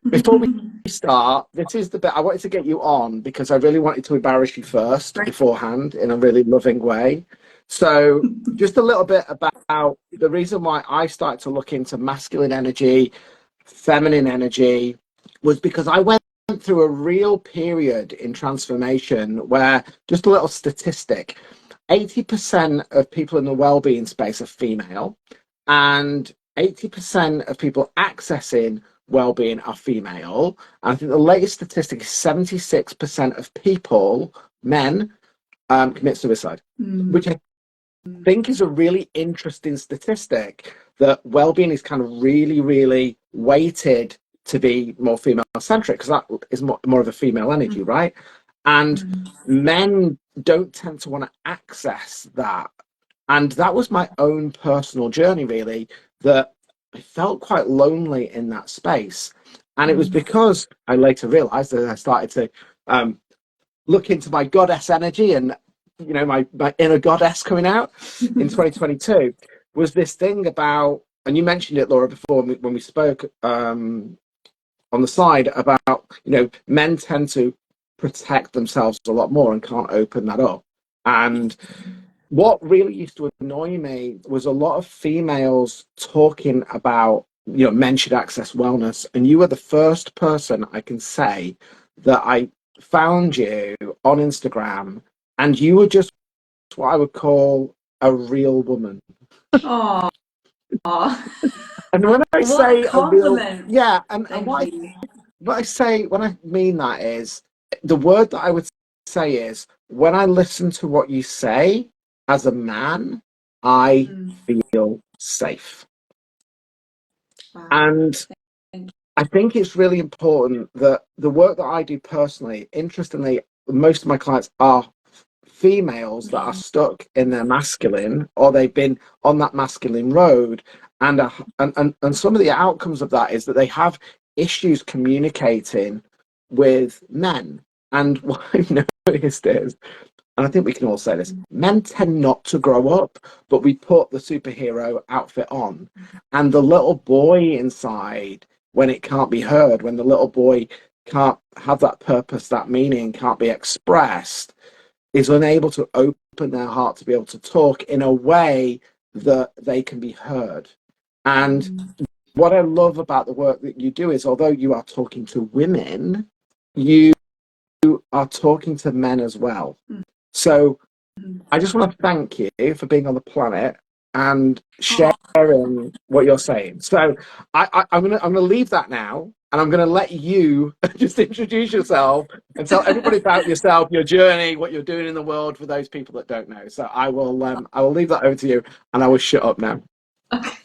Before we start, this is the bit I wanted to get you on because I really wanted to embarrass you first Right. beforehand in a really loving way. So, just a little bit about the reason why I started to look into masculine energy, feminine energy, was because I went through a real period in transformation where, just a little statistic, 80% of people in the well-being space are female, and 80% of people accessing well-being are female. And I think the latest statistic is 76% of people, men, commit suicide, which I think is a really interesting statistic, that well-being is kind of really, really weighted to be more female centric because that is more of a female energy, right? And men don't tend to want to access that. And that was my own personal journey, really, that I felt quite lonely in that space. And it was because I later realized that I started to look into my goddess energy and, my inner goddess coming out in 2022 was this thing about, and you mentioned it, Laura, before when we spoke on the side about, men tend to protect themselves a lot more and can't open that up. And what really used to annoy me was a lot of females talking about, men should access wellness. And you were the first person I can say that I found you on Instagram, and you were just what I would call a real woman. Oh, And when I what a say a real, compliment. yeah, and Thank you. what I say when I mean that is, the word that I would say is, when I listen to what you say as a man, I feel safe. Wow. And Thank I think it's really important that the work that I do personally, interestingly, most of my clients are females that are stuck in their masculine, or they've been on that masculine road. And some of the outcomes of that is that they have issues communicating with men. And what I've noticed is, and I think we can all say this, men tend not to grow up, but we put the superhero outfit on. And the little boy inside, when it can't be heard, when the little boy can't have that purpose, that meaning can't be expressed, is unable to open their heart to be able to talk in a way that they can be heard. And what I love about the work that you do is, although you are talking to women, you are talking to men as well. So I just want to thank you for being on the planet and Oh, sharing what you're saying. So I'm gonna leave that now, and I'm gonna let you just introduce yourself and tell everybody about yourself, your journey, what you're doing in the world for those people that don't know. So I will leave that over to you, and I will shut up now. okay.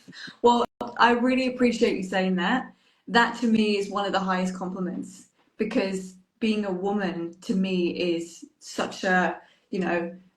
Well, I really appreciate you saying that. That to me is one of the highest compliments because being a woman to me is such a,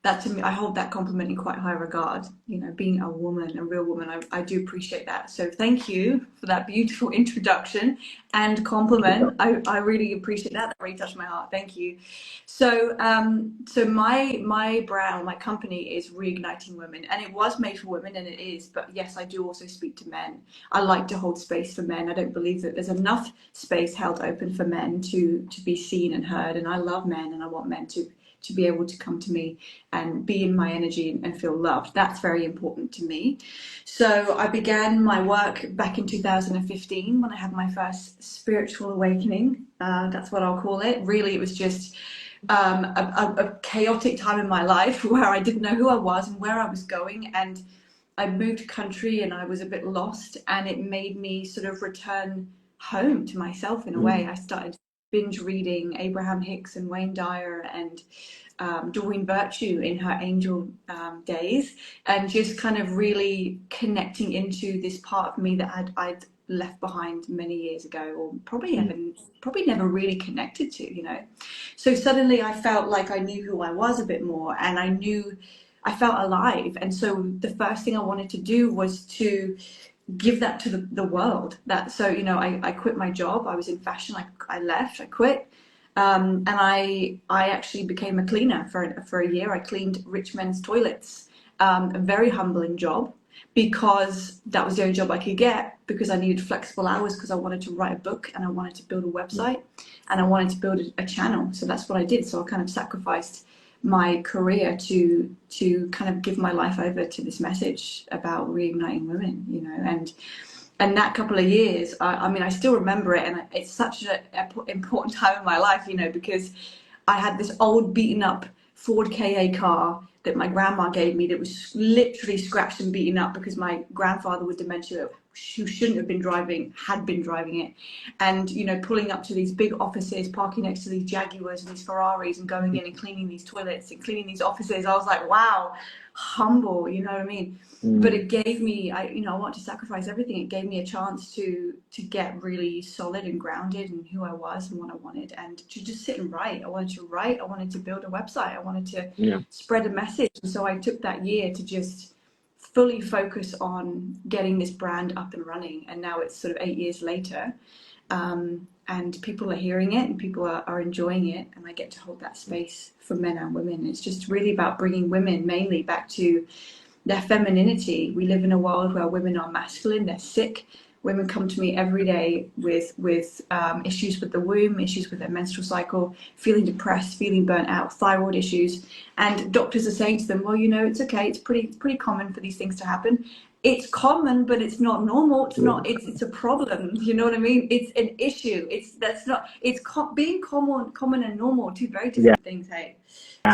that to me, I hold that compliment in quite high regard. Being a woman, a real woman, I do appreciate that. So thank you for that beautiful introduction and compliment. I really appreciate that. That really touched my heart. Thank you. So my brand, my company is Reigniting Women, and it was made for women, and it is. But yes, I do also speak to men. I like to hold space for men. I don't believe that there's enough space held open for men to be seen and heard. And I love men, and I want men to be able to come to me and be in my energy and feel loved. That's very important to me. So I began my work back in 2015 when I had my first spiritual awakening. That's what I'll call it. Really, it was just a chaotic time in my life where I didn't know who I was and where I was going, and I moved country and I was a bit lost, and it made me sort of return home to myself in a way. I started binge reading Abraham Hicks and Wayne Dyer and Doreen Virtue in her angel days, and just kind of really connecting into this part of me that I'd left behind many years ago, or probably never really connected to. So suddenly I felt like I knew who I was a bit more, and I felt alive. And so the first thing I wanted to do was to give that to the world. I quit my job. I was in fashion. I left. I quit. And I actually became a cleaner for a year. I cleaned rich men's toilets. A very humbling job because that was the only job I could get. because I needed flexible hours, because I wanted to write a book and I wanted to build a website and I wanted to build a channel. So that's what I did. So I kind of sacrificed my career to kind of give my life over to this message about reigniting women, you know. And that couple of years, I mean, I still remember it, and it's such an important time in my life, you know, because I had this old beaten up Ford KA car that my grandma gave me that was literally scratched and beaten up because my grandfather with dementia, who shouldn't have been driving, had been driving it. And, you know, pulling up to these big offices, parking next to these Jaguars and these Ferraris and going in and cleaning these toilets and cleaning these offices. I was like, wow, humble, you know what I mean? But it gave me, I want to sacrifice everything. It gave me a chance to get really solid and grounded in who I was and what I wanted, and to just sit and write. I wanted to write. I wanted to build a website. I wanted to spread a message. And so I took that year to just fully focus on getting this brand up and running. And now it's sort of 8 years later, and people are hearing it and people are enjoying it. And I get to hold that space for men and women. It's just really about bringing women mainly back to their femininity. We live in a world where women are masculine, they're sick. Women come to me every day with issues with the womb, issues with their menstrual cycle, feeling depressed, feeling burnt out, thyroid issues. And doctors are saying to them, well, you know, it's okay. It's pretty common for these things to happen. It's common, but it's not normal. It's not. It's a problem. You know what I mean? It's an issue. Being common and normal, two very different things. Hey.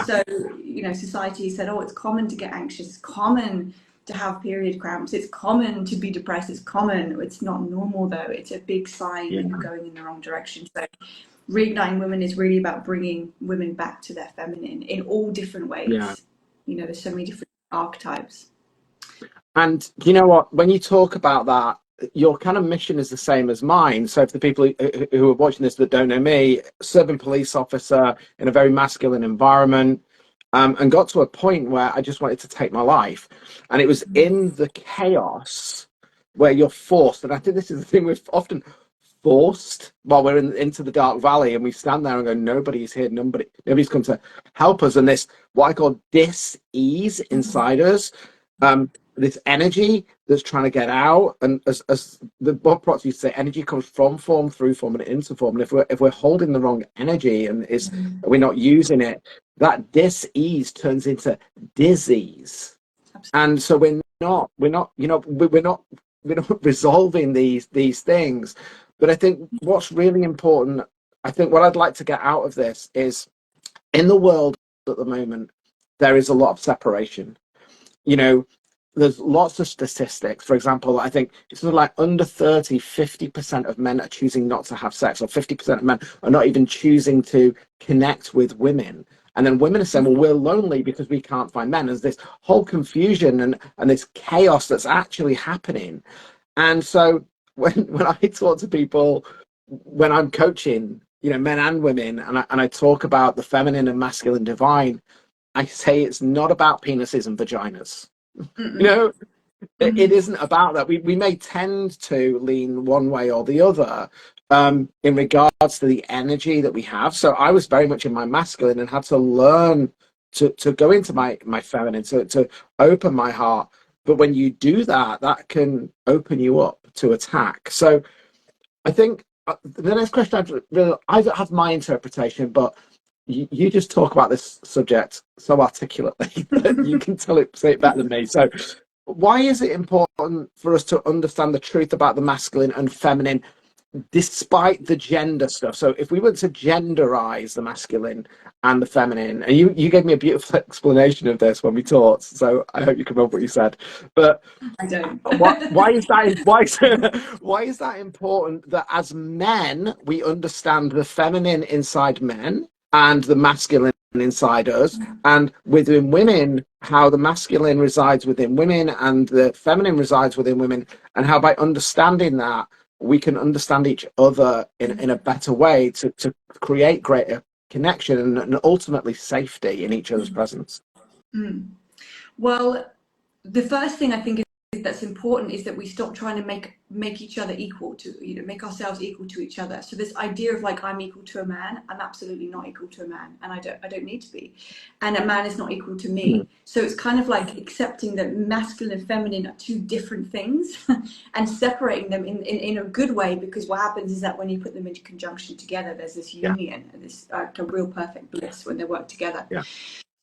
So, you know, society said, oh, it's common to get anxious. It's common to have period cramps. It's common to be depressed. It's common. It's not normal, though. It's a big sign that you're going in the wrong direction. So reigniting women is really about bringing women back to their feminine in all different ways. You know, there's so many different archetypes. And you know what, when you talk about that, your kind of mission is the same as mine. So for the people who are watching this that don't know me, serving police officer in a very masculine environment, and got to a point where I just wanted to take my life. And it was in the chaos where you're forced, and I think this is the thing, we're often forced while we're into the dark valley, and we stand there and go, nobody's here, nobody's come to help us. And this, what I call dis-ease inside us, this energy that's trying to get out, and as the Bob Proctor used to say, energy comes from form, through form, and into form. And if we're holding the wrong energy and we're not using it, that dis-ease turns into disease. And so we're not resolving these things. But I think what's really important, I think what I'd like to get out of this is, in the world at the moment, there is a lot of separation. You know, there's lots of statistics. For example, I think it's sort of like under 50% of men are choosing not to have sex, or 50% of men are not even choosing to connect with women. And then women are saying, well, we're lonely because we can't find men. There's this whole confusion and this chaos that's actually happening. And so when I talk to people, when I'm coaching, you know, men and women, and I talk about the feminine and masculine divine, I say it's not about penises and vaginas. You know, it isn't about that. We may tend to lean one way or the other in regards to the energy that we have. So I was very much in my masculine and had to learn to go into my feminine, to open my heart. But when you do that, that can open you up to attack. So I think the next question, I have my interpretation, but you just talk about this subject so articulately that you can say it better than me. So why is it important for us to understand the truth about the masculine and feminine despite the gender stuff? So if we were to genderize the masculine and the feminine, and you gave me a beautiful explanation of this when we talked, so I hope you can remember what you said. But I don't. why is that important, that as men we understand the feminine inside men and the masculine inside us, and within women how the masculine resides within women and the feminine resides within women, and how by understanding that we can understand each other in a better way to create greater connection and ultimately safety in each other's presence? Well, the first thing I think that's important is that we stop trying to make each other equal to, make ourselves equal to each other. So this idea of like, I'm equal to a man, I'm absolutely not equal to a man, and I don't need to be, and a man is not equal to me. So it's kind of like accepting that masculine and feminine are two different things and separating them in a good way, because what happens is that when you put them into conjunction together, there's this union, and this a real perfect bliss when they work together.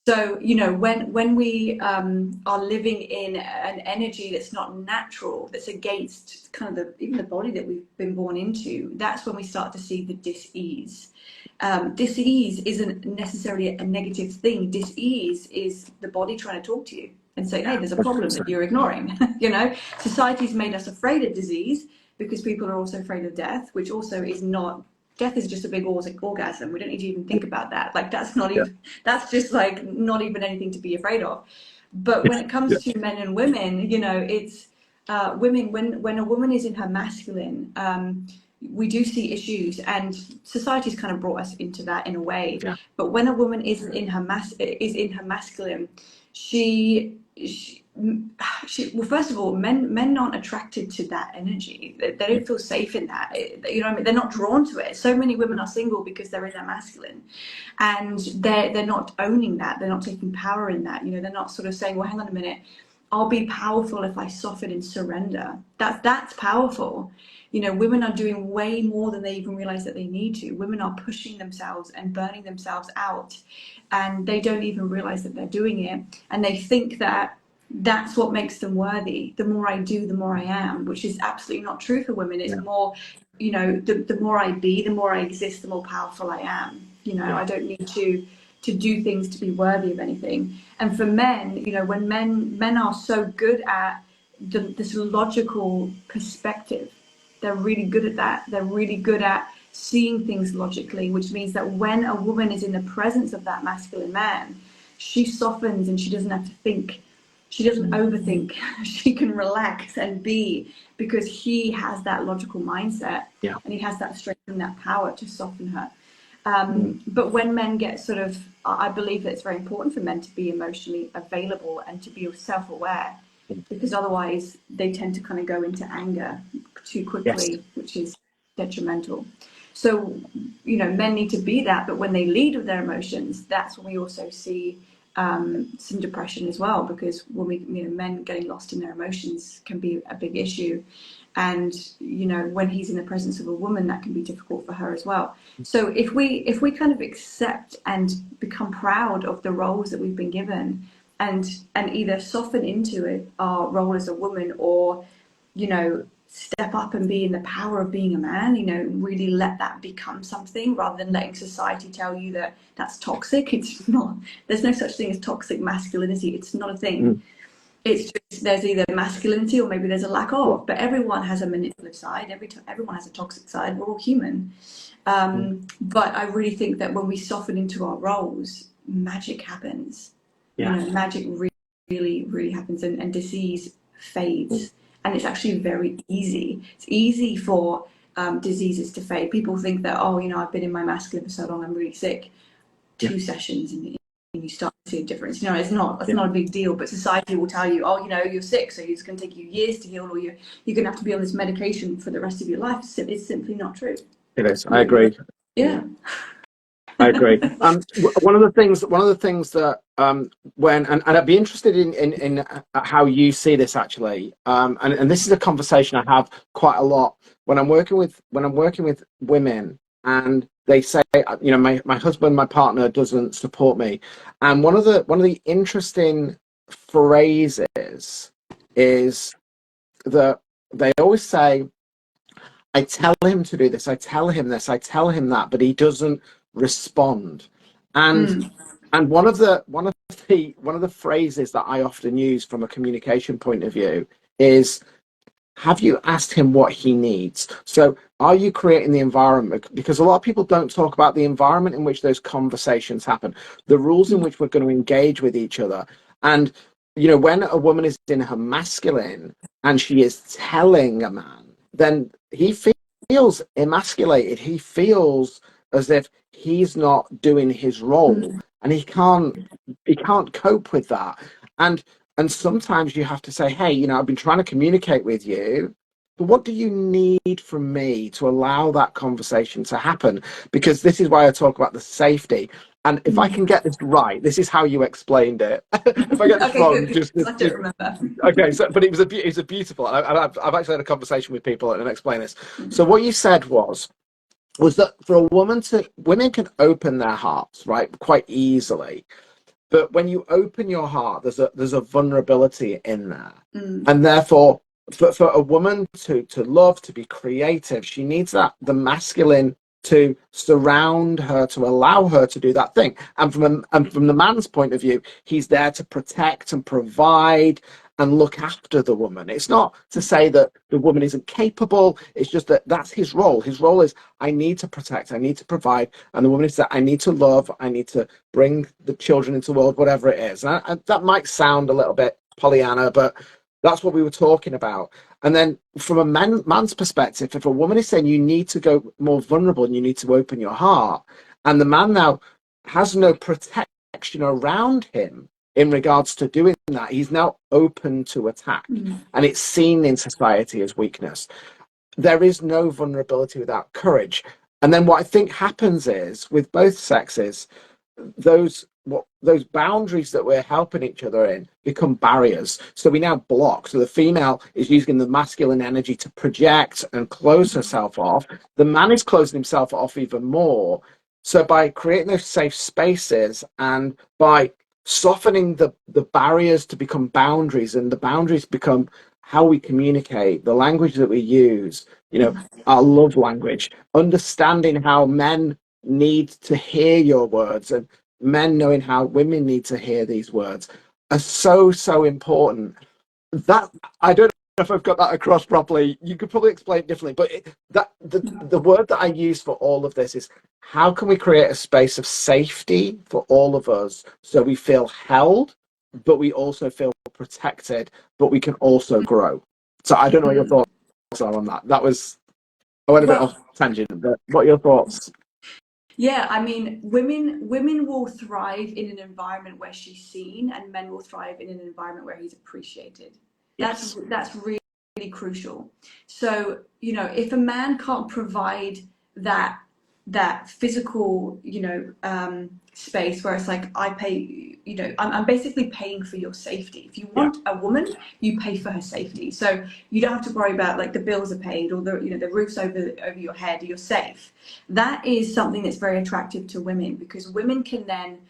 So, when we are living in an energy that's not natural, that's against kind of even the body that we've been born into, that's when we start to see the dis-ease. Dis-ease isn't necessarily a negative thing. Dis-ease is the body trying to talk to you and say, hey, there's a problem that you're ignoring. Society's made us afraid of disease because people are also afraid of death, which also is not. Death is just a big orgasm. We don't need to even think about that. Like, that's not even, that's just like not even anything to be afraid of. But when it comes to men and women, it's women, when a woman is in her masculine, we do see issues, and society's kind of brought us into that in a way. But when a woman is in her masculine, well, first of all, men aren't attracted to that energy. They don't feel safe in that. What I mean? They're not drawn to it. So many women are single because they're in their masculine, and they're not owning that. They're not taking power in that. They're not sort of saying, well, hang on a minute, I'll be powerful if I soften and surrender. That's powerful. Women are doing way more than they even realize that they need to. Women are pushing themselves and burning themselves out, and they don't even realize that they're doing it, and they think that that's what makes them worthy. The more I do, the more I am, which is absolutely not true for women. It's more, the more I be, the more I exist, the more powerful I am. I don't need to do things to be worthy of anything. And for men, when men are so good at this logical perspective, they're really good at that. They're really good at seeing things logically, which means that when a woman is in the presence of that masculine man, she softens and she doesn't have to think. She doesn't overthink. She can relax and be, because he has that logical mindset, and he has that strength and that power to soften her. But when men get I believe that it's very important for men to be emotionally available and to be self-aware, because otherwise they tend to kind of go into anger too quickly, which is detrimental. So, men need to be that, but when they lead with their emotions, that's when we also see some depression as well, because when men getting lost in their emotions can be a big issue. And when he's in the presence of a woman, that can be difficult for her as well. So if we kind of accept and become proud of the roles that we've been given, and either soften into it, our role as a woman, or step up and be in the power of being a man, really let that become something, rather than letting society tell you that that's toxic. It's not. There's no such thing as toxic masculinity. It's not a thing. It's just, there's either masculinity or maybe there's a lack of, but everyone has a manipulative side. Everyone has a toxic side. We're all human. But I really think that when we soften into our roles, magic happens. Magic really, really happens, and disease fades. And it's actually very easy. It's easy for diseases to fade. People think that, I've been in my masculine for so long, I'm really sick. 2 sessions and you start to see a difference. It's not a big deal, but society will tell you, you're sick, so it's going to take you years to heal, or you're going to have to be on this medication for the rest of your life. It's simply not true. It is. I agree. I agree. One of the things that when and I'd be interested in how you see this actually, and this is a conversation I have quite a lot when I'm working with women, and they say, my husband, my partner doesn't support me, and one of the interesting phrases is that they always say, I tell him to do this, I tell him this, I tell him that, but he doesn't respond. And one of the phrases that I often use from a communication point of view is, have you asked him what he needs? So are you creating the environment? Because a lot of people don't talk about the environment in which those conversations happen, the rules in which we're going to engage with each other. And when a woman is in her masculine and she is telling a man, then he feels emasculated. He feels as if he's not doing his role, and he can't cope with that. And And sometimes you have to say, hey, you know, I've been trying to communicate with you, but what do you need from me to allow that conversation to happen? Because this is why I talk about the safety. And if I can get this right, this is how you explained it. If I get this Okay, wrong, good, because I don't remember. okay. So, but it was a beautiful. I've actually had a conversation with people and explain this. So what you said was that for a women can open their hearts, right, quite easily. But when you open your heart, there's a vulnerability in there, and therefore, for a woman to love, to be creative, she needs the masculine to surround her, to allow her to do that thing. And from the man's point of view, he's there to protect and provide and look after the woman. It's not to say that the woman isn't capable. It's just that that's his role. His role is, I need to protect, I need to provide, and the woman is that I need to love, I need to bring the children into the world, whatever it is. And that might sound a little bit Pollyanna, but that's what we were talking about. And then from a man's perspective, if a woman is saying you need to go more vulnerable and you need to open your heart, and the man now has no protection around him in regards to doing that, he's now open to attack. And it's seen in society as weakness. There is no vulnerability without courage. And then what I think happens is with both sexes, those boundaries that we're helping each other in become barriers. So we now block. So the female is using the masculine energy to project and close herself off. The man is closing himself off even more. So by creating those safe spaces and by softening the barriers to become boundaries, and the boundaries become how we communicate, the language that we use, you know, our love language, understanding how men need to hear your words and men knowing how women need to hear these words are so important. That, I don't know if I've got that across properly. You could probably explain it differently, but the word that I use for all of this is, how can we create a space of safety for all of us so we feel held, but we also feel protected, but we can also grow. So I don't know what your thoughts are on that. I went a bit Well, off tangent, but what are your thoughts? yeah, I mean, women will thrive in an environment where she's seen, and men will thrive in an environment where he's appreciated. Yes. That's really, really crucial. So, you know, if a man can't provide that physical, space where it's like, I pay, I'm basically paying for your safety. If you Yeah. want a woman, you pay for her safety. So you don't have to worry about like the bills are paid or the roof's over your head. You're safe. That is something that's very attractive to women, because women can then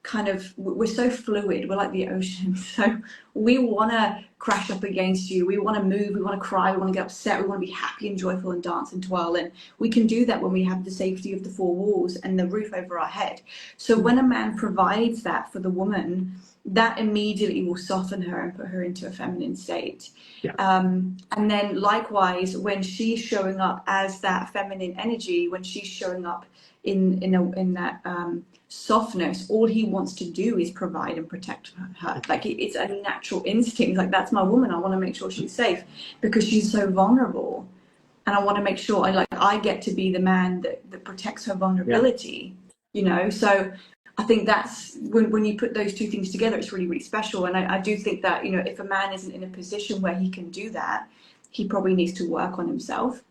kind of, we're so fluid, we're like the ocean, so we want to crash up against you, we want to move, we want to cry, we want to get upset, we want to be happy and joyful and dance and twirl, and we can do that when we have the safety of the four walls and the roof over our head. So when a man provides that for the woman, that immediately will soften her and put her into a feminine state. Yeah. And then likewise, when she's showing up as that feminine energy, when she's showing up in that softness, all he wants to do is provide and protect her. Like it's a natural instinct. Like, that's my woman. I want to make sure she's safe because she's so vulnerable, and I want to make sure I get to be the man that protects her vulnerability. So I think that's when you put those two things together, it's really, really special. And I do think that, if a man isn't in a position where he can do that, he probably needs to work on himself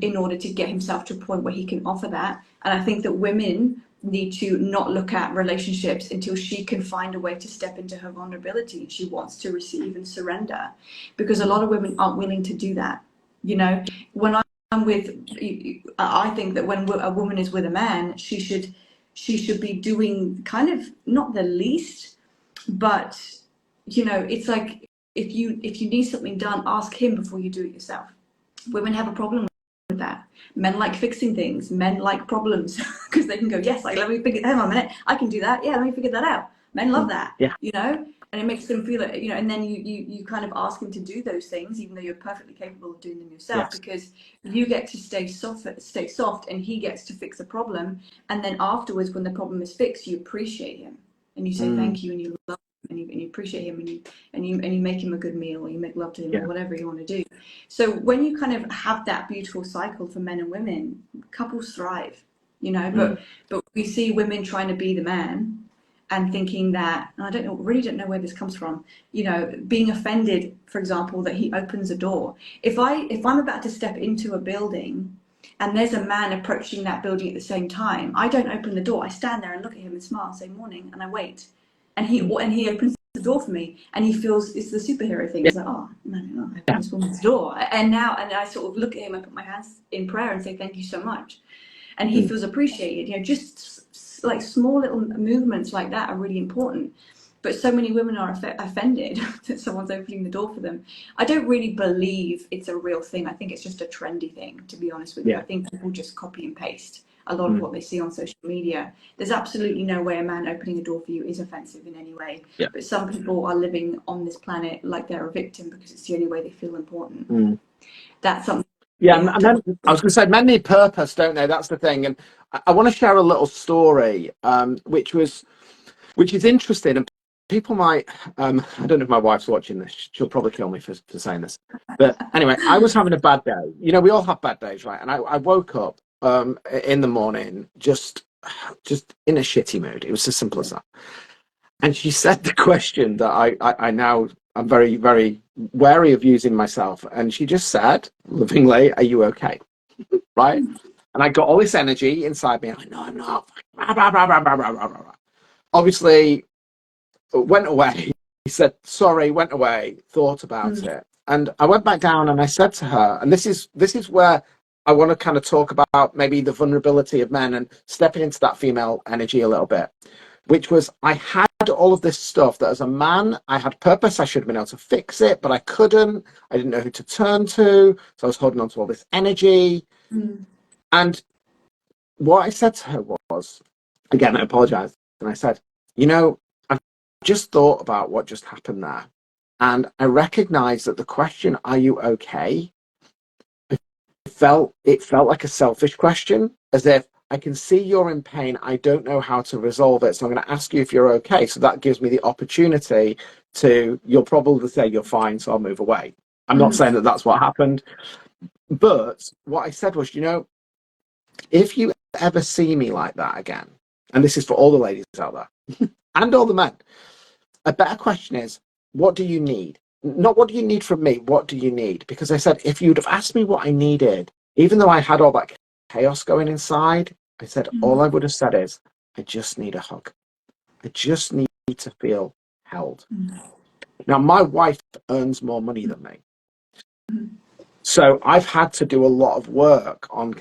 in order to get himself to a point where he can offer that. And I think that women need to not look at relationships until she can find a way to step into her vulnerability. She wants to receive and surrender, because a lot of women aren't willing to do that. When I'm with, I think that when a woman is with a man, she should be doing kind of not the least, but it's like, if you need something done, ask him before you do it yourself. Women have a problem with that. Men like fixing things. Men like problems because they can go, yes, like, let me figure. Hang on a minute, I can do that. Yeah, let me figure that out. Men love that. Yeah. And it makes them feel it. And then you kind of ask him to do those things, even though you're perfectly capable of doing them yourself, because you get to stay soft, and he gets to fix a problem. And then afterwards, when the problem is fixed, you appreciate him and you say thank you, and you love him, and you appreciate him, and you make him a good meal, or you make love to him, or whatever you want to do. So when you kind of have that beautiful cycle for men and women, couples thrive. But we see women trying to be the man, and thinking that, and I don't know, really don't know where this comes from, you know, being offended, for example, that he opens a door. If I'm about to step into a building and there's a man approaching that building at the same time, I don't open the door. I stand there and look at him and smile, say morning, and I wait. And he opens the door for me, and he feels it's the superhero thing. Yeah. He's like, oh no, I opened this woman's door, and I sort of look at him and put my hands in prayer and say thank you so much, and he feels appreciated. You know, just like small little movements like that are really important. But so many women are offended that someone's opening the door for them. I don't really believe it's a real thing. I think it's just a trendy thing, to be honest with you. I think people just copy and paste a lot of what they see on social media. There's absolutely no way a man opening a door for you is offensive in any way. Yeah. But some people are living on this planet like they're a victim because it's the only way they feel important. That's something. Yeah, and then I was going to say, men need purpose, don't they? That's the thing. And I want to share a little story, which is interesting. And people might, I don't know if my wife's watching this. She'll probably kill me for saying this. But anyway, I was having a bad day. You know, we all have bad days, right? And I woke up in the morning just in a shitty mood. It was as simple as that. And she said the question that I now, I'm very, very wary of using myself. And she just said, lovingly, are you okay? Right? And I got all this energy inside me. I'm like, no, I'm not. Obviously, went away. He said, sorry, went away, thought about it. And I went back down and I said to her, and this is where I want to kind of talk about maybe the vulnerability of men and stepping into that female energy a little bit, which was I had all of this stuff that as a man, I had purpose. I should have been able to fix it, but I couldn't. I didn't know who to turn to. So I was holding on to all this energy. And what I said to her was, again, I apologized. And I said, you know, I've just thought about what just happened there. And I recognize that the question, are you okay? It felt like a selfish question, as if I can see you're in pain. I don't know how to resolve it. So I'm going to ask you if you're okay. So that gives me the opportunity you'll probably say you're fine. So I'll move away. I'm not saying that that's what happened. But what I said was, you know, if you ever see me like that again, and this is for all the ladies out there and all the men, a better question is, what do you need? Not what do you need from me? What do you need? Because I said, if you'd have asked me what I needed, even though I had all that chaos going inside, I said, all I would have said is, I just need a hug. I just need to feel held. Now, my wife earns more money than me. So I've had to do a lot of work on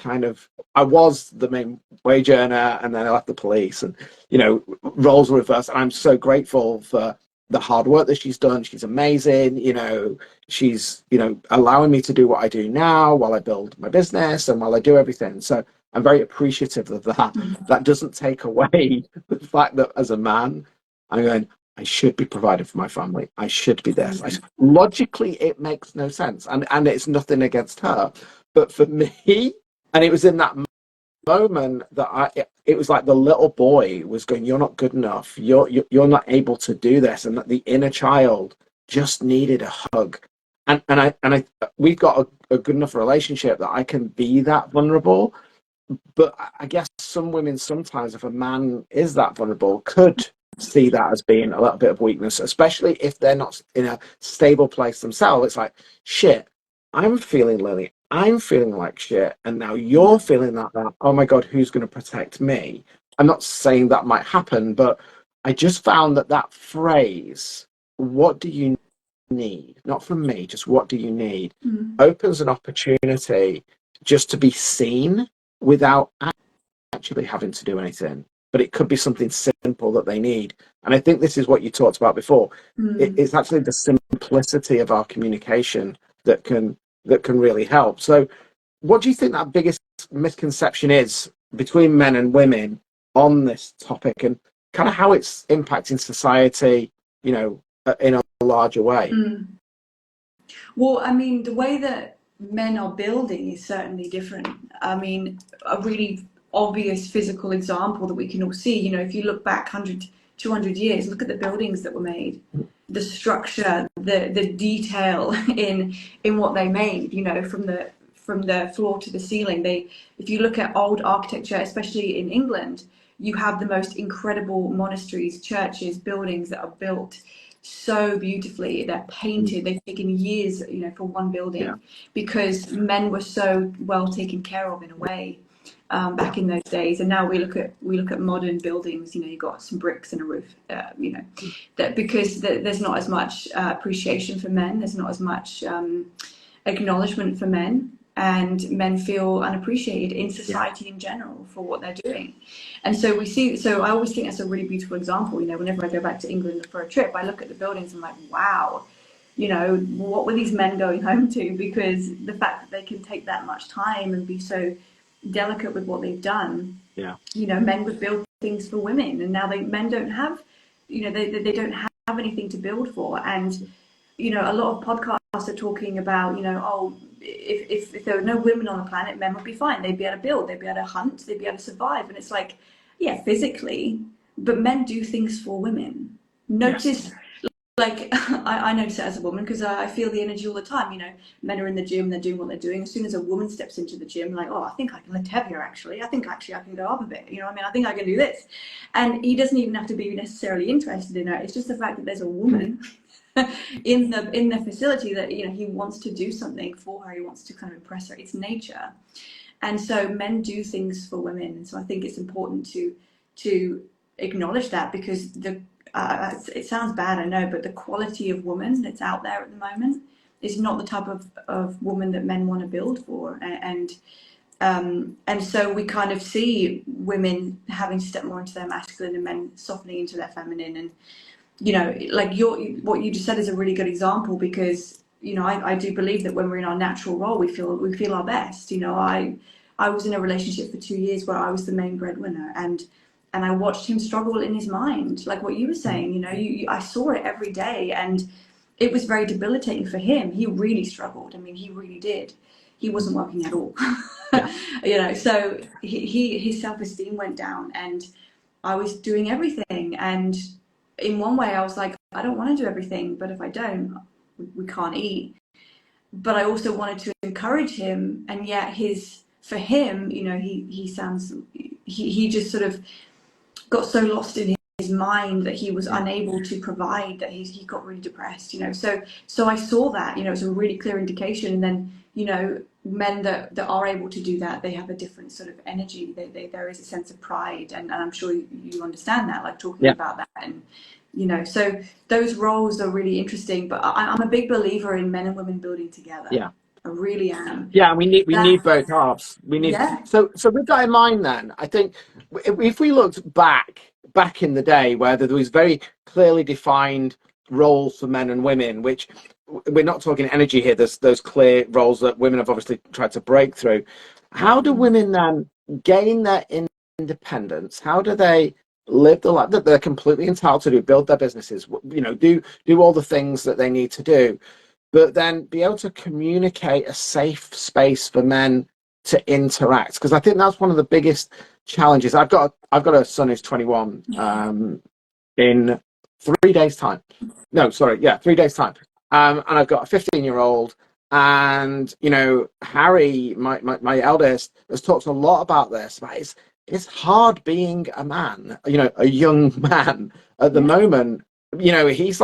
I was the main wage earner and then I left the police and, you know, roles were reversed. I'm so grateful for the hard work that she's done. She's amazing. You know, she's, you know, allowing me to do what I do now while I build my business and while I do everything. So I'm very appreciative of that. That doesn't take away the fact that as a man, I'm going, I should be providing for my family. I should be this. Logically, it makes no sense. And it's nothing against her. But for me, and it was in that moment that it was like the little boy was going, you're not good enough. You're not able to do this. And that the inner child just needed a hug. And we've got a good enough relationship that I can be that vulnerable. But I guess some women sometimes, if a man is that vulnerable, could see that as being a little bit of weakness, especially if they're not in a stable place themselves. It's like, shit, I'm feeling lonely. I'm feeling like shit. And now you're feeling that, oh my God, who's going to protect me? I'm not saying that might happen, but I just found that phrase, what do you need? Not from me, just what do you need? Opens an opportunity just to be seen without actually having to do anything. But it could be something simple that they need. And I think this is what you talked about before. It's actually the simplicity of our communication that can really help. So what do you think that biggest misconception is between men and women on this topic, and kind of how it's impacting society, you know, in a larger way? Well, I mean, the way that men are building is certainly different. I mean, a really obvious physical example that we can all see, you know, if you look back 100, 200 years, look at the buildings that were made, the structure, the detail in what they made, you know, from the floor to the ceiling. If you look at old architecture, especially in England, you have the most incredible monasteries, churches, buildings that are built so beautifully. They're painted. They've taken years, you know, for one building, because men were so well taken care of in a way back in those days. And now we look at modern buildings. You know, you've got some bricks and a roof. You know, that because there's not as much appreciation for men. There's not as much acknowledgement for men. And men feel unappreciated in society in general for what they're doing. And so we see, so I always think that's a really beautiful example. You know, whenever I go back to England for a trip, I look at the buildings and I'm like, wow, you know, what were these men going home to? Because the fact that they can take that much time and be so delicate with what they've done. Yeah. You know, men would build things for women, and now men don't have, you know, they don't have anything to build for. And, you know, a lot of podcasts are talking about, you know, oh, if there were no women on the planet, men would be fine. They'd be able to build, they'd be able to hunt, they'd be able to survive. And it's like, yeah, physically, but men do things for women. Notice, like, I notice it as a woman because I feel the energy all the time. You know, men are in the gym, they're doing what they're doing. As soon as a woman steps into the gym, like, oh, I think I can lift heavier, actually. I think actually I can go up a bit. You know what I mean? I think I can do this. And he doesn't even have to be necessarily interested in her. It's just the fact that there's a woman in the facility that, you know, he wants to do something for her. He wants to kind of impress her. It's nature. And so men do things for women. And so I think it's important to acknowledge that, because it sounds bad, I know, but the quality of woman that's out there at the moment is not the type of woman that men want to build for. And so we kind of see women having to step more into their masculine and men softening into their feminine. And, you know, like what you just said is a really good example, because, you know, I do believe that when we're in our natural role, we feel our best. You know, I was in a relationship for 2 years where I was the main breadwinner, and I watched him struggle in his mind, like what you were saying. You know, I saw it every day, and it was very debilitating for him. He really struggled. I mean, he really did. He wasn't working at all. You know, so his self-esteem went down, and I was doing everything. And in one way I was like, I don't want to do everything, but if I don't, we can't eat. But I also wanted to encourage him, and yet for him, you know, he just sort of got so lost in his mind that he was unable to provide, that he got really depressed, you know. So I saw that, you know, it's a really clear indication. And then, you know, men that are able to do that, they have a different sort of energy. There is a sense of pride, and I'm sure you understand that, like talking about that. And, you know, so those roles are really interesting. But I'm a big believer in men and women building together. Yeah. I really am. Yeah, we need both halves. We need so with that in mind, then I think if we looked back in the day where there was very clearly defined roles for men and women, which we're not talking energy here. There's those clear roles that women have obviously tried to break through. How do women then gain their independence? How do they live the life that they're completely entitled to do, build their businesses, you know, do all the things that they need to do, but then be able to communicate a safe space for men to interact? Because I think that's one of the biggest challenges. I've got a son who's 21 in 3 days time. No, sorry, yeah, 3 days time. And I've got a 15-year-old, and, you know, Harry, my eldest, has talked a lot about this. But it's hard being a man, you know, a young man at the moment. You know, he's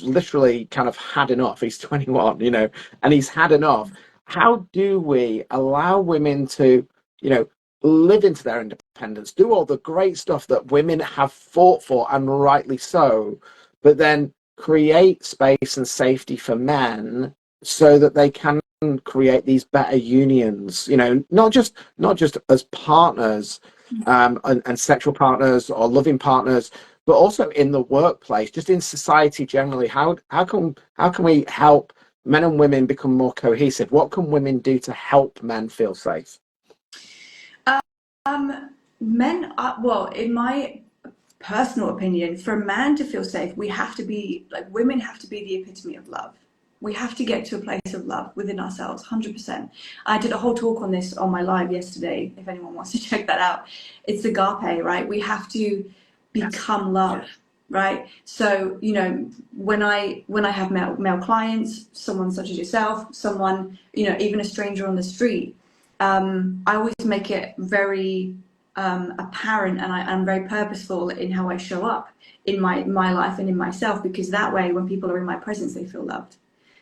literally kind of had enough. He's 21, you know, and he's had enough. How do we allow women to, you know, live into their independence, do all the great stuff that women have fought for, and rightly so, but then create space and safety for men so that they can create these better unions, you know, not just as partners and sexual partners or loving partners, but also in the workplace, just in society generally. How can we help men and women become more cohesive? What can women do to help men feel safe? Men are, well, in my personal opinion, for a man to feel safe, we have to be like, women have to be the epitome of love. We have to get to a place of love within ourselves, 100%. I did a whole talk on this on my live yesterday, if anyone wants to check that out. It's agape, right? We have to become love, right? So, you know, when I have male clients, someone such as yourself, someone, you know, even a stranger on the street, I always make it very apparent, and I'm very purposeful in how I show up in my life and in myself, because that way when people are in my presence they feel loved.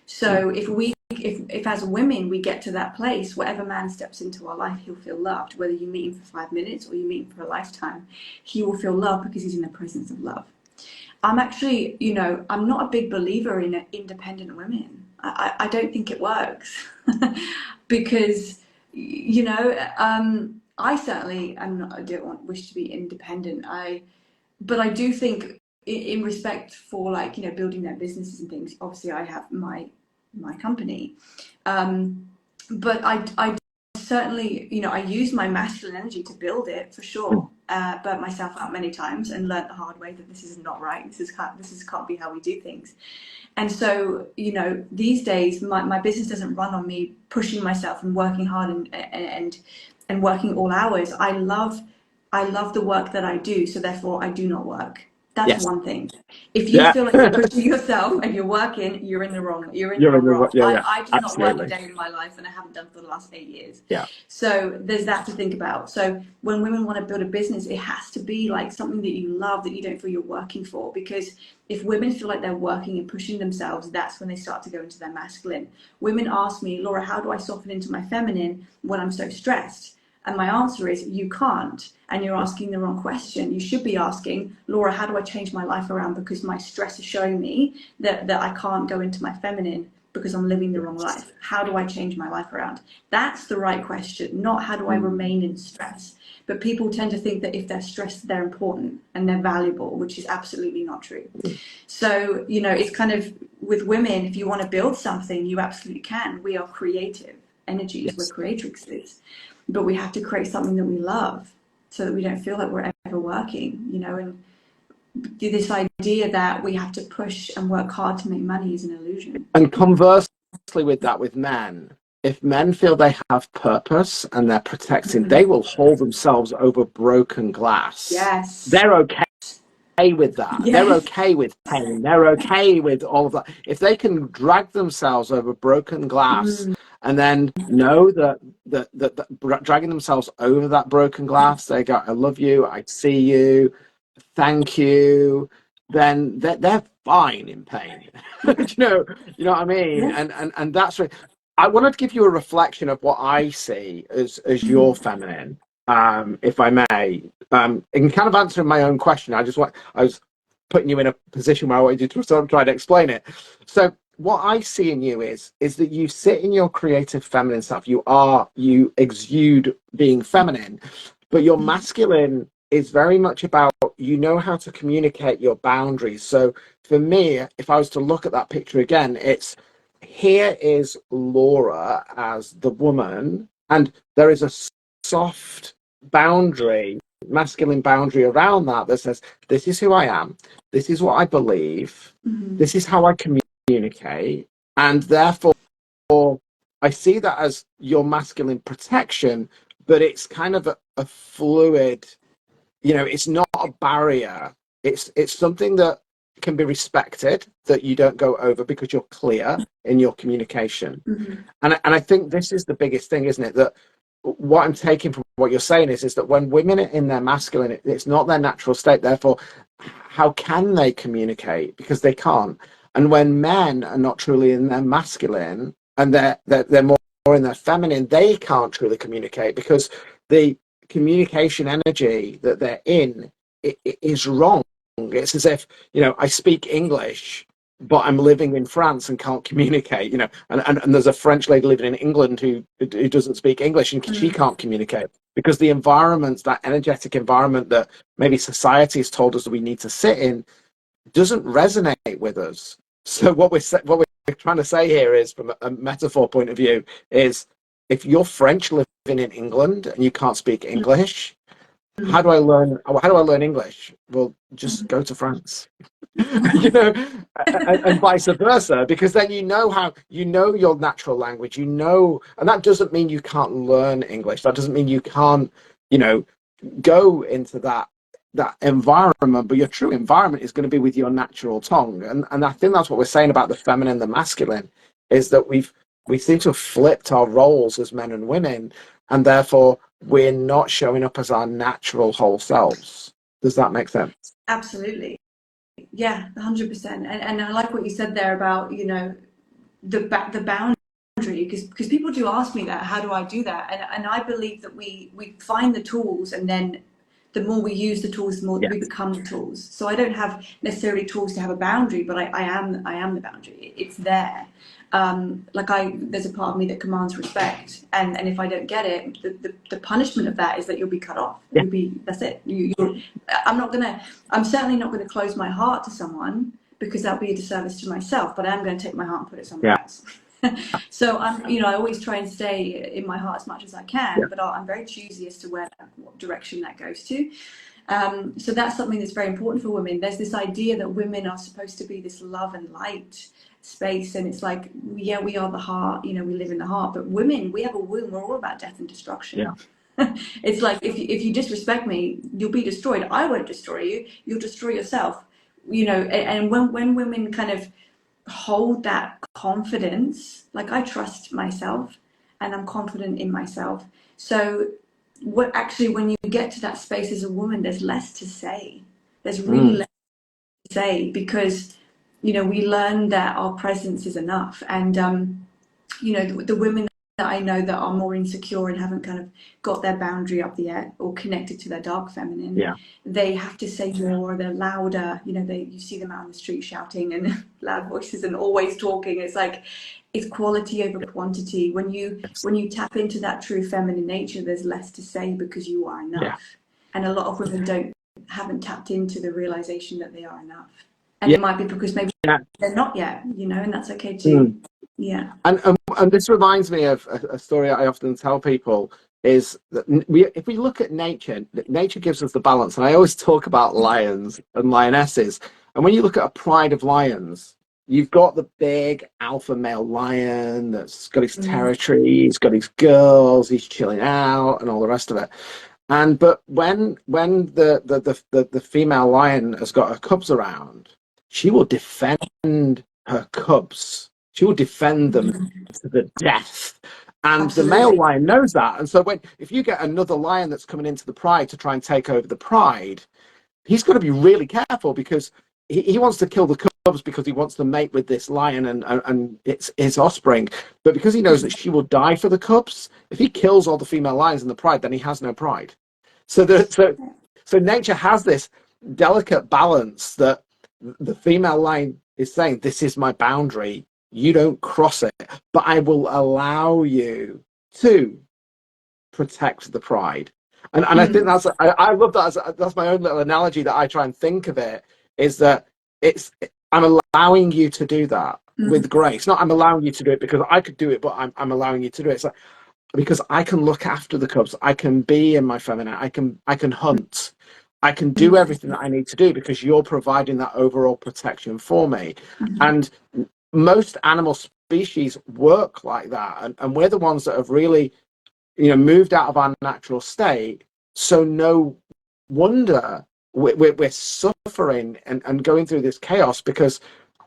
So if as women we get to that place, whatever man steps into our life, he'll feel loved. Whether you meet him for 5 minutes or you meet him for a lifetime, he will feel loved because he's in the presence of love. I'm actually, I'm not a big believer in independent women. I don't think it works because, I certainly am not, I don't wish to be independent. But I do think in respect for building their businesses and things, obviously I have my company. But I certainly, I use my masculine energy to build it for sure. Burnt myself out many times and learnt the hard way that this is not right. This can't be how we do things. And so, these days my business doesn't run on me pushing myself and working hard and working all hours. I love the work that I do, so therefore I do not work. That's one thing. If you feel like you're pushing yourself and you're working, you're in the wrong role. I do not work a day in my life, and I haven't done for the last 8 years. So there's that to think about. So when women want to build a business, it has to be like something that you love, that you don't feel you're working for. Because if women feel like they're working and pushing themselves, that's when they start to go into their masculine. Women ask me, Laura, how do I soften into my feminine when I'm so stressed? And my answer is, you can't. And you're asking the wrong question. You should be asking, Laura, how do I change my life around because my stress is showing me that I can't go into my feminine because I'm living the wrong life? How do I change my life around? That's the right question, not how do I remain in stress. But people tend to think that if they're stressed, they're important and they're valuable, which is absolutely not true. So, it's kind of with women, if you want to build something, you absolutely can. We are creative energies, we're creatrixes. But we have to create something that we love so that we don't feel like we're ever working, and this idea that we have to push and work hard to make money is an illusion. And conversely with that, with men, if men feel they have purpose and they're protecting, they will hold themselves over broken glass. Yes. They're okay with that. Yes. They're okay with pain. They're okay with all of that. If they can drag themselves over broken glass and then know that dragging themselves over that broken glass, they go, I love you, I see you, thank you, then they're fine in pain. you know what I mean? Yeah. And that's right. I wanted to give you a reflection of what I see as your feminine, if I may. In kind of answering my own question, I was putting you in a position where I wanted you to sort of try to explain it. So what I see in you is that you sit in your creative feminine stuff. You exude being feminine, but your masculine is very much about, how to communicate your boundaries. So for me, if I was to look at that picture again, it's, here is Laura as the woman, and there is a soft boundary, masculine boundary around that says, this is who I am, this is what I believe, this is how I communicate, and therefore I see that as your masculine protection, but it's kind of a fluid, it's not a barrier, it's something that can be respected, that you don't go over because you're clear in your communication. And I think this is the biggest thing, isn't it? That what I'm taking from what you're saying is that when women are in their masculine, it's not their natural state. Therefore, how can they communicate? Because they can't. And when men are not truly in their masculine and they're more in their feminine, they can't truly communicate because the communication energy that they're in it is wrong. It's as if, I speak English, but I'm living in France and can't communicate, and there's a French lady living in England who doesn't speak English, and she can't communicate because the environment, that energetic environment that maybe society has told us that we need to sit in, doesn't resonate with us. So what we're trying to say here is, from a metaphor point of view, is if you're French living in England and you can't speak English, how do I learn English? Well, just go to France, and vice versa, because then you know your natural language, and that doesn't mean you can't learn English. That doesn't mean you can't, go into that environment, but your true environment is going to be with your natural tongue. And I think that's what we're saying about the feminine and the masculine, is that we seem to have flipped our roles as men and women, and therefore we're not showing up as our natural whole selves. Does that make sense? Absolutely. Yeah, 100%. And I like what you said there about, you know, the boundary, because people do ask me that, how do I do that? And I believe that we find the tools, and then the more we use the tools, the more we become the tools. So I don't have necessarily tools to have a boundary, but I am the boundary. It's there. There's a part of me that commands respect, and if I don't get it, the punishment of that is that you'll be cut off. Yeah. That's it. I'm certainly not gonna close my heart to someone, because that'll be a disservice to myself, but I'm going to take my heart and put it somewhere else. So I always try and stay in my heart as much as I can, but I'm very choosy as to what direction that goes to. So that's something that's very important for women. There's this idea that women are supposed to be this love and light space, and it's like, yeah, we are the heart, we live in the heart, but women, we have a womb, we're all about death and destruction. It's like, if you disrespect me, you'll be destroyed. I won't destroy you, you'll destroy yourself. And when women kind of hold that confidence, like, I trust myself and I'm confident in myself. So when you get to that space as a woman, there's less to say. There's really less to say, because, we learn that our presence is enough. And, the women that I know that are more insecure and haven't kind of got their boundary up yet, or connected to their dark feminine, they have to say more, they're louder, you see them out on the street shouting and loud voices and always talking. It's like, it's quality over quantity. When you tap into that true feminine nature, there's less to say, because you are enough. And a lot of women haven't tapped into the realization that they are enough. And it might be because maybe they're not yet, and that's okay too. Yeah. And this reminds me of a story I often tell people, is that if we look at nature gives us the balance. And I always talk about lions and lionesses. And when you look at a pride of lions, you've got the big alpha male lion that's got his territory, he's got his girls, he's chilling out and all the rest of it. But when the female lion has got her cubs around, she will defend her cubs. She will defend them to the death. And Absolutely. The male lion knows that. And so if you get another lion that's coming into the pride to try and take over the pride, he's got to be really careful, because he wants to kill the cubs because he wants to mate with this lion and it's his offspring. But because he knows that she will die for the cubs, if he kills all the female lions in the pride, then he has no pride. So nature has this delicate balance that the female lion is saying, this is my boundary, you don't cross it, but I will allow you to protect the pride. And I think I love that. That's my own little analogy that I try and think of it, is that I'm allowing you to do that with grace. Not I'm allowing you to do it because I could do it, but I'm allowing you to do it. It's like, because I can look after the cubs, I can be in my feminine, I can hunt, I can do everything that I need to do, because you're providing that overall protection for me. And most animal species work like that, and we're the ones that have really moved out of our natural state. So no wonder we're suffering and going through this chaos, because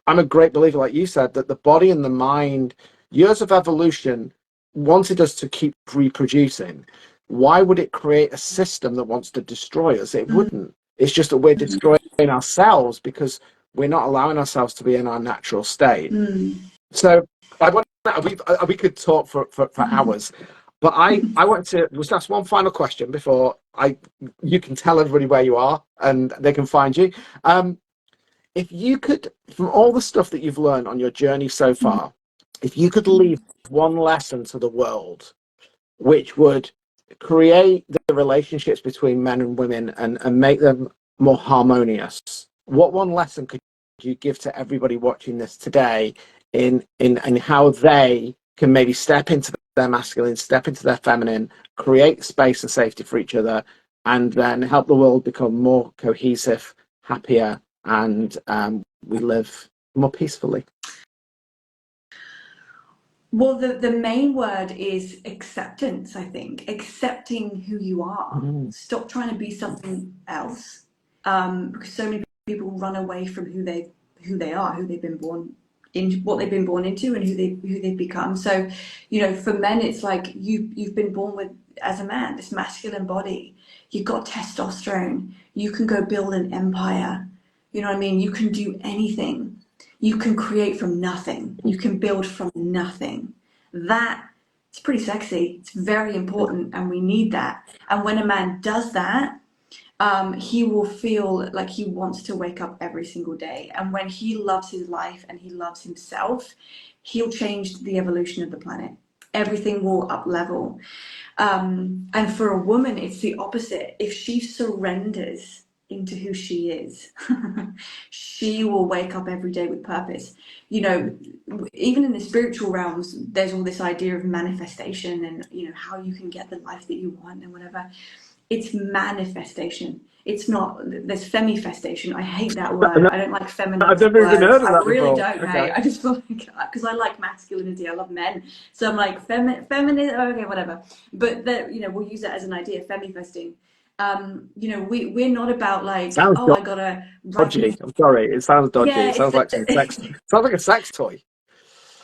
I'm a great believer, like you said, that the body and the mind, years of evolution, wanted us to keep reproducing. Why would it create a system that wants to destroy us? It wouldn't. It's just that we're destroying ourselves because we're not allowing ourselves to be in our natural state. So we could talk for hours, but I want to just ask one final question before you can tell everybody where you are and they can find you. If you could, from all the stuff that you've learned on your journey so far, if you could leave one lesson to the world, which would create the relationships between men and women and make them more harmonious, what one lesson could you give to everybody watching this today in how they can maybe step into their masculine, step into their feminine, create space and safety for each other, and then help the world become more cohesive, happier, and we live more peacefully? Well, the main word is acceptance, I think. Accepting who you are. Stop trying to be something else. Because so many people run away from who they are, who they've been born in, what they've been born into, and who they've become. So, for men, it's like you've been born with as a man, this masculine body. You've got testosterone. You can go build an empire. You know what I mean? You can do anything. You can create from nothing. You can build from nothing. That it's pretty sexy. It's very important, and we need that. And when a man does that, he will feel like he wants to wake up every single day. And when he loves his life and he loves himself, he'll change the evolution of the planet. Everything will up level. And for a woman, it's the opposite. If she surrenders into who she is, she will wake up every day with purpose. You know, even in the spiritual realms, there's all this idea of manifestation and, you know, how you can get the life that you want and whatever. It's manifestation. It's not, there's femifestation. I hate that word. I don't like I've feminized never even words. heard of I that really before. don't, Okay. hey. I just feel like, because I like masculinity, I love men. So I'm like, feminine, okay, whatever. But, you know, we'll use that as an idea, femifesting. You know, we're not about like, Sounds oh, I gotta write dodgy. this. I'm sorry. It sounds dodgy. Yeah, It sounds like some sex. Sounds like a sex toy.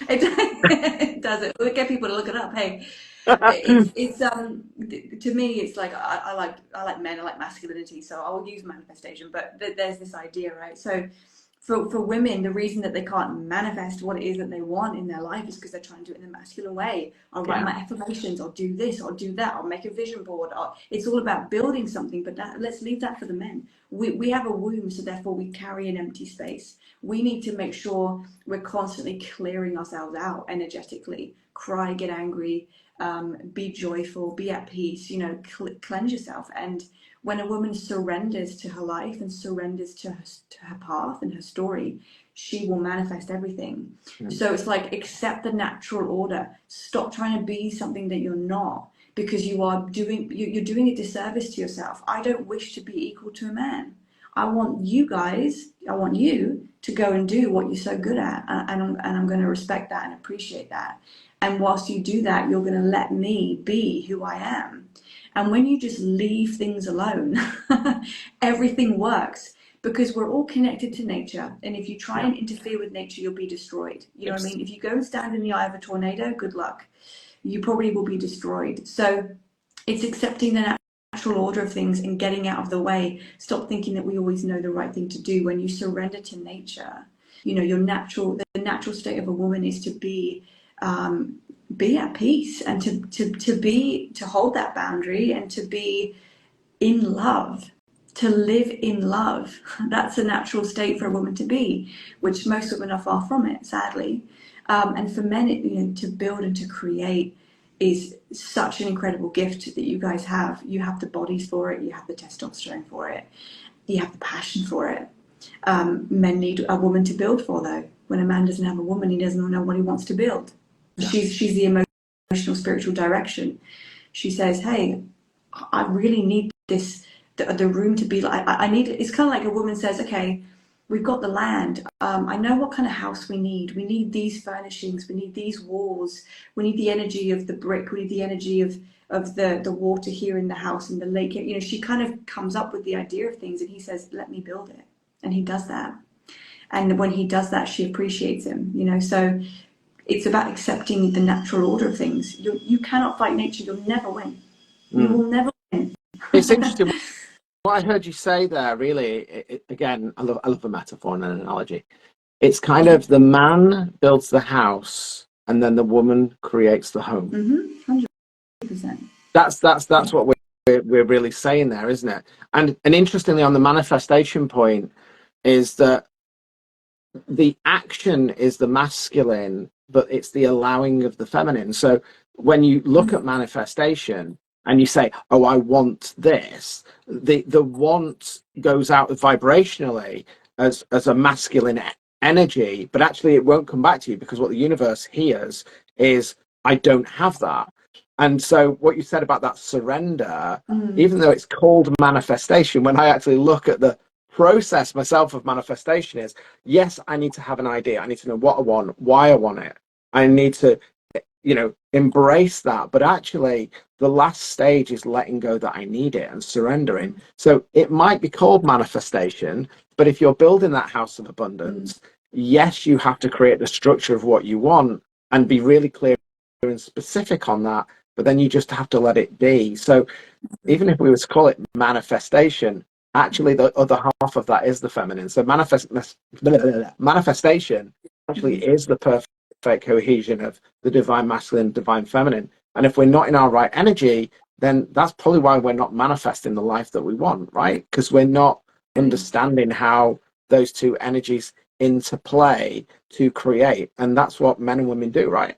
it does it. We'll get people to look it up. Hey, it's to me, it's like I like men, I like masculinity, so I will use manifestation. But there's this idea, right? So for women, the reason that they can't manifest what it is that they want in their life is because they're trying to do it in a masculine way. I'll write my affirmations, I'll do this, I'll do that, I'll make a vision board. It's all about building something, but let's leave that for the men. We have a womb, so therefore we carry an empty space. We need to make sure we're constantly clearing ourselves out energetically. Cry, get angry, be joyful, be at peace, you know, cleanse yourself. And when a woman surrenders to her life and surrenders to her path and her story, she will manifest everything. So it's like, accept the natural order. Stop trying to be something that you're not, because you're doing a disservice to yourself. I don't wish to be equal to a man. I want you to go and do what you're so good at, and I'm going to respect that and appreciate that. And whilst you do that, you're going to let me be who I am. And when you just leave things alone, everything works, because we're all connected to nature. And if you try and interfere with nature, you'll be destroyed. You know what I mean? If you go and stand in the eye of a tornado, good luck. You probably will be destroyed. So it's accepting the natural order of things and getting out of the way. Stop thinking that we always know the right thing to do. When you surrender to nature, you know, the natural state of a woman is to be at peace, and to hold that boundary, and to be in love, to live in love. That's a natural state for a woman to be, which most women are far from it, sadly. And for men, you know, to build and to create is such an incredible gift that you guys have. You have the bodies for it, you have the testosterone for it, you have the passion for it. Men need a woman to build for, though. When a man doesn't have a woman, he doesn't know what he wants to build. She's the emotional, spiritual direction. She says, hey, I really need this, the room to be like, I need it. It's kind of like a woman says, okay, we've got the land. I know what kind of house we need. We need these furnishings. We need these walls. We need the energy of the brick. We need the energy of the water here in the house and the lake. You know, she kind of comes up with the idea of things, and he says, let me build it. And he does that. And when he does that, she appreciates him, you know. So it's about accepting the natural order of things. You cannot fight nature. You'll never win. You will never win. It's interesting. What I heard you say there, really, again, I love a metaphor and an analogy. It's kind of the man builds the house, and then the woman creates the home. 100%. That's what we're really saying there, isn't it? And interestingly, on the manifestation point, is that the action is the masculine, but it's the allowing of the feminine. So when you look at manifestation and you say, oh, I want this, the want goes out vibrationally as a masculine energy, but actually it won't come back to you, because what the universe hears is, I don't have that. And so what you said about that surrender, even though it's called manifestation, when I actually look at the process myself of manifestation, is, yes, I need to have an idea. I need to know what I want, why I want it. I need to, you know, embrace that. But actually, the last stage is letting go that I need it and surrendering. So it might be called manifestation, but if you're building that house of abundance, yes, you have to create the structure of what you want and be really clear and specific on that. but then you just have to let it be. So even if we were to call it manifestation, actually the other half of that is the feminine. So manifestation actually is the perfect cohesion of the divine masculine, divine feminine. And if we're not in our right energy, then that's probably why we're not manifesting the life that we want, right? Because we're not understanding how those two energies interplay to create. And that's what men and women do, right?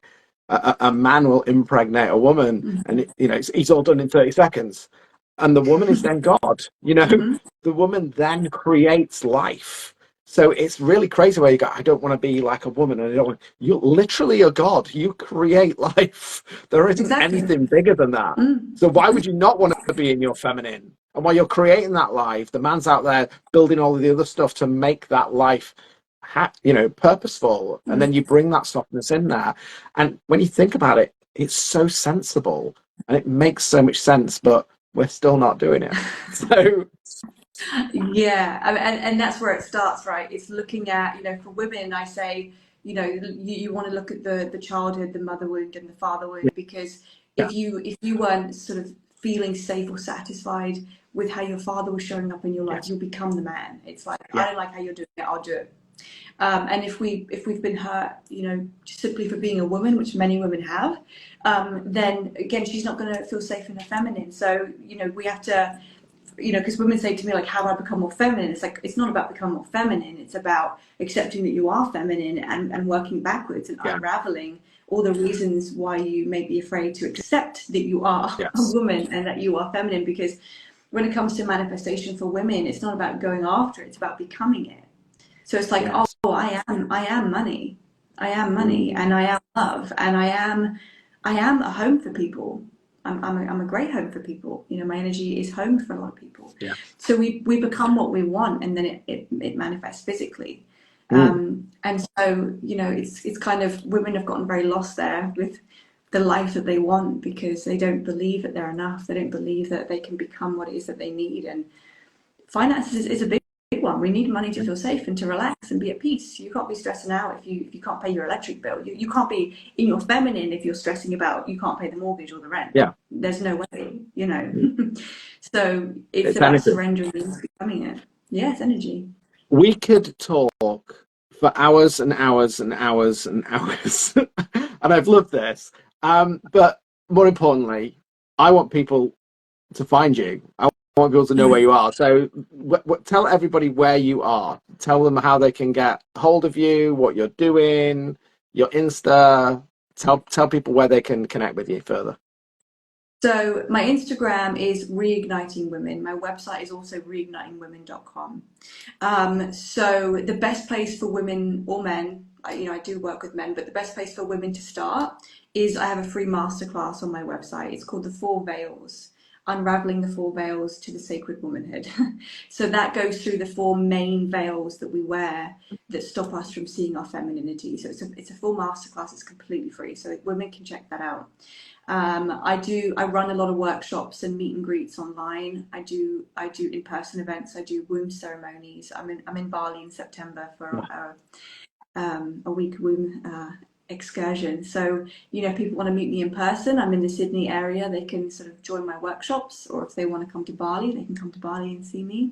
A man will impregnate a woman, and it's all done in 30 seconds. And the woman is then God, the woman then creates life. So it's really crazy where you go, I don't want to be like a woman. And you're literally a God. You create life. There isn't anything bigger than that. So why would you not want to be in your feminine? And while you're creating that life, the man's out there building all of the other stuff to make that life purposeful. And then you bring that softness in there. And when you think about it, it's so sensible and it makes so much sense, but we're still not doing it. So yeah, and that's where it starts, right? It's looking at, for women, I say, you want to look at the childhood, the mother wound and the father wound, because if you weren't sort of feeling safe or satisfied with how your father was showing up in your life, you'll become the man. It's like, I don't like how you're doing it, I'll do it. And if we've been hurt, just simply for being a woman, which many women have, then again, she's not going to feel safe in her feminine. So, we have to, because women say to me, like, how do I become more feminine? It's like, it's not about becoming more feminine. It's about accepting that you are feminine and working backwards and unraveling all the reasons why you may be afraid to accept that you are a woman and that you are feminine. Because when it comes to manifestation for women, it's not about going after it, it's about becoming it. So it's like, I am money. I am money, and I am love, and I am a home for people. I'm a great home for people. My energy is home for a lot of people. Yeah. So we become what we want, and then it manifests physically. And so it's kind of, women have gotten very lost there with the life that they want, because they don't believe that they're enough. They don't believe that they can become what it is that they need. And finances is a big one. We need money to feel safe and to relax and be at peace. You can't be stressing out if you can't pay your electric bill. You can't be in your feminine if you're stressing about you can't pay the mortgage or the rent. Yeah. There's no way, So it's about energy. Surrendering and becoming it. Yeah, it's energy. We could talk for hours and hours and hours and hours. And I've loved this. But more importantly, I want people to find you. I want people to know where you are. So tell everybody where you are. Tell them how they can get hold of you, what you're doing, your Insta. Tell people where they can connect with you further. So my Instagram is Reigniting Women. My website is also reignitingwomen.com. So the best place for women or men, I do work with men, but the best place for women to start is, I have a free masterclass on my website. It's called The Four Veils, Unraveling the Four Veils to the Sacred Womanhood. So that goes through the four main veils that we wear that stop us from seeing our femininity. So it's a full masterclass. It's completely free, so women can check that out. I run a lot of workshops and meet and greets online. I do in-person events. I do womb ceremonies. I'm in Bali in September for a week womb excursion. So people want to meet me in person, I'm in the Sydney area, they can sort of join my workshops, or if they want to come to Bali, they can come to Bali and see me.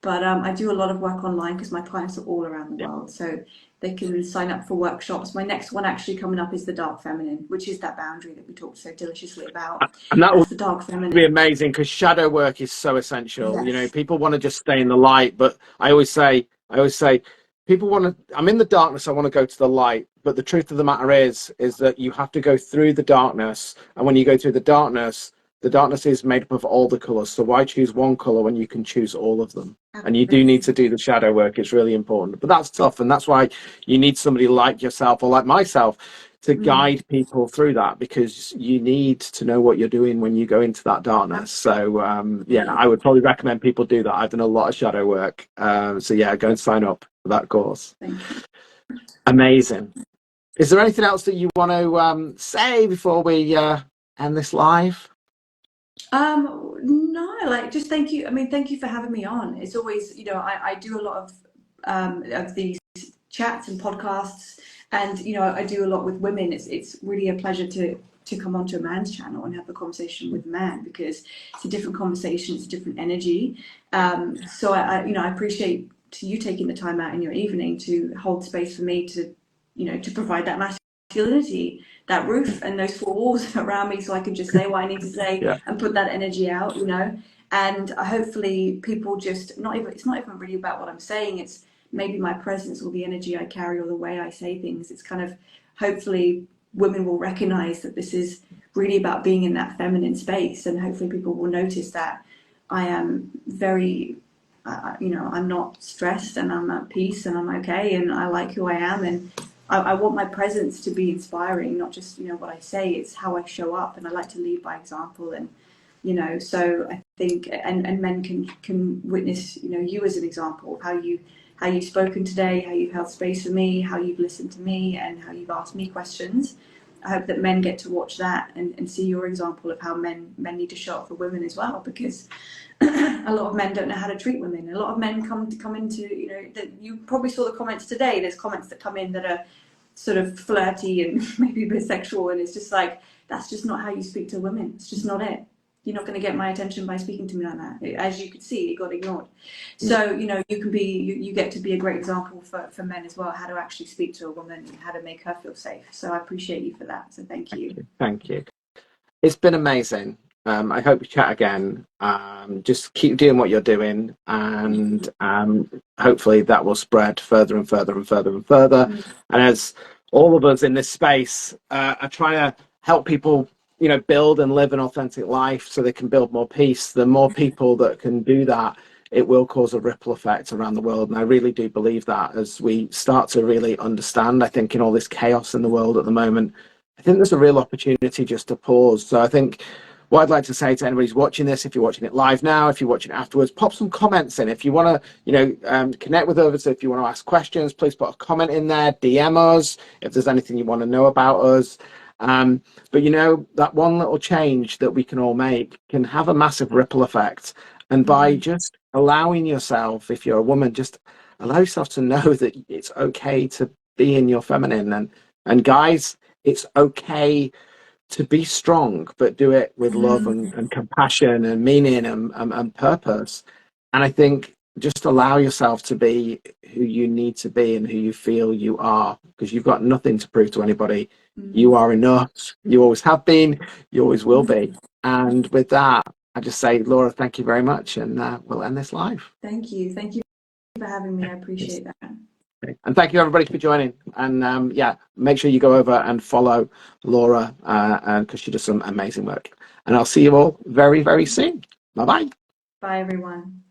But I do a lot of work online because my clients are all around the world, so they can sign up for workshops. My next one actually coming up is the dark feminine, which is that boundary that we talked so deliciously about. And that's the dark feminine. Be amazing, because shadow work is so essential. People want to just stay in the light, but I always say people want to, I'm in the darkness, I want to go to the light. But the truth of the matter is that you have to go through the darkness. And when you go through the darkness is made up of all the colors. So why choose one color when you can choose all of them? And you do need to do the shadow work. It's really important, but that's tough. And that's why you need somebody like yourself or like myself to guide people through that, because you need to know what you're doing when you go into that darkness. So I would probably recommend people do that. I've done a lot of shadow work. Go and sign up for that course. Thank you. Amazing. Is there anything else that you want to say before we end this live? No, just thank you. Thank you for having me on. It's always, I do a lot of these chats and podcasts, and I do a lot with women. It's really a pleasure to to come onto a man's channel and have the conversation with a man, because it's a different conversation, it's a different energy. So I appreciate you taking the time out in your evening to hold space for me to, to provide that masculinity, that roof and those four walls around me, so I can just say what I need to say and put that energy out, and hopefully people just it's not even really about what I'm saying, it's maybe my presence or the energy I carry or the way I say things. It's kind of, hopefully women will recognize that this is really about being in that feminine space, and hopefully people will notice that I am very I'm not stressed, and I'm at peace, and I'm okay, and I like who I am, and I want my presence to be inspiring, not just what I say. It's how I show up, and I like to lead by example. And so I think and men can witness you as an example of how you've spoken today, how you've held space for me, how you've listened to me, and how you've asked me questions. I hope that men get to watch that and see your example of how men need to show up for women as well, because a lot of men don't know how to treat women. A lot of men come into, that you probably saw the comments today. There's comments that come in that are sort of flirty and maybe a bit sexual, and it's just like, that's just not how you speak to women. It's just not it. You're not going to get my attention by speaking to me like that. As you could see, it got ignored. So, you get to be a great example for men as well, how to actually speak to a woman and how to make her feel safe. So I appreciate you for that. So thank you. Thank you. It's been amazing. I hope we chat again. Just keep doing what you're doing, and hopefully that will spread further and further and further and further. And as all of us in this space are trying to help people, build and live an authentic life so they can build more peace, the more people that can do that, it will cause a ripple effect around the world. And I really do believe that, as we start to really understand, I think in all this chaos in the world at the moment, I think there's a real opportunity just to pause. So I think what I'd like to say to anybody who's watching this, if you're watching it live now, if you're watching it afterwards, pop some comments in. If you want to, connect with others, if you want to ask questions, please put a comment in there, DM us if there's anything you want to know about us. But that one little change that we can all make can have a massive ripple effect. And by just allowing yourself, if you're a woman, just allow yourself to know that it's okay to be in your feminine. And guys, it's okay to be strong, but do it with love and compassion and meaning and purpose. And I think just allow yourself to be who you need to be and who you feel you are, because you've got nothing to prove to anybody. You are enough. You always have been. You always will be. And with that, I just say, Laura, thank you very much. And we'll end this live. Thank you. Thank you for having me. I appreciate that. And thank you everybody for joining. And make sure you go over and follow Laura because she does some amazing work. And I'll see you all very, very soon. Bye-bye. Bye, everyone.